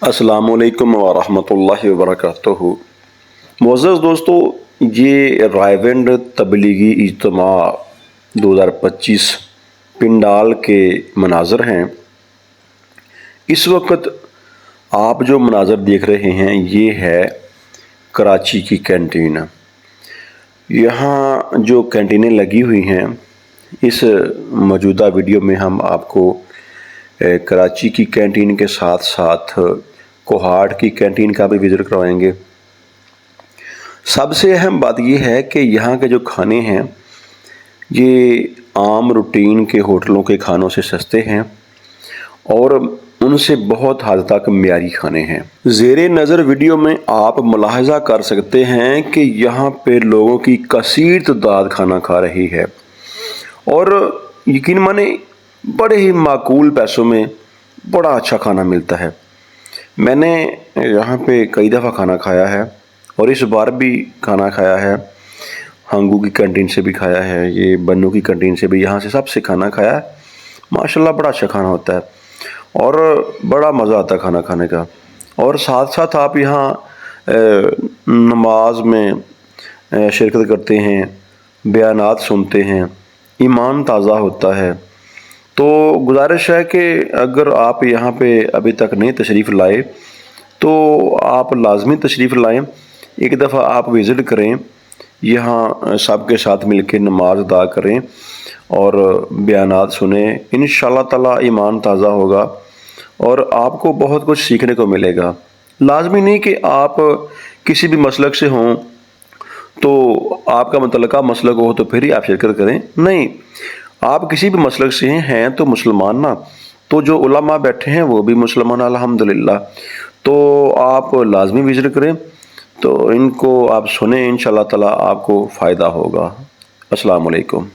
अस्सलाम वालेकुम वरहमतुल्लाहि वबरकातुहू। मुअज़्ज़ज़ दोस्तों, ये रायविंड तबलीगी इज्तिमा 2025 पिंडाल के मनाज़र हैं। इस वक्त आप जो मनाज़र देख रहे हैं ये है कराची की कैंटीन। यहाँ जो कैंटीनें लगी हुई हैं, इस मौजूदा वीडियो में हम आपको कराची की कैंटीन के साथ साथ कोहाट की कैंटीन का भी विज़िट करवाएंगे। सबसे अहम बात यह है कि यहाँ के जो खाने हैं ये आम रूटीन के होटलों के खानों से सस्ते हैं और उनसे बहुत हद तक मियारी खाने हैं। ज़ेरे नज़र वीडियो में आप मुलाहजा कर सकते हैं कि यहाँ पे लोगों की कसीर तादाद खाना खा रही है और यकीन माने बड़े ही माकूल पैसों में बड़ा अच्छा खाना मिलता है। मैंने यहाँ पे कई दफ़ा खाना खाया है और इस बार भी खाना खाया है। हंगू की कैंटीन से भी खाया है, ये बन्नू की कैंटीन से भी, यहाँ से सबसे खाना खाया है। माशाल्लाह बड़ा अच्छा खाना होता है और बड़ा मज़ा आता है खाना खाने का। और साथ साथ आप यहाँ नमाज में शिरकत करते हैं, बयानात सुनते हैं, ईमान ताज़ा होता है। तो गुजारिश है कि अगर आप यहाँ पे अभी तक नहीं तशरीफ़ लाए तो आप लाजमी तशरीफ़ लाएं। एक दफ़ा आप विज़िट करें, यहाँ सब के साथ मिलकर नमाज अदा करें और बयानात सुने। इंशाअल्लाह ताला ईमान ताज़ा होगा और आपको बहुत कुछ सीखने को मिलेगा। लाजमी नहीं कि आप किसी भी मसलक से हों तो आपका मुतल्लिका मसलक हो तो फिर ही आप शिरकत करें, नहीं, आप किसी भी मसलक से हैं तो मुसलमान ना, तो जो उलमा बैठे हैं वो भी मुसलमान अल्हम्दुलिल्लाह। तो आप लाजमी विज़िट करें, तो इनको आप सुने, इंशाअल्लाह ताला आपको फ़ायदा होगा। अस्सलाम वालेकुम।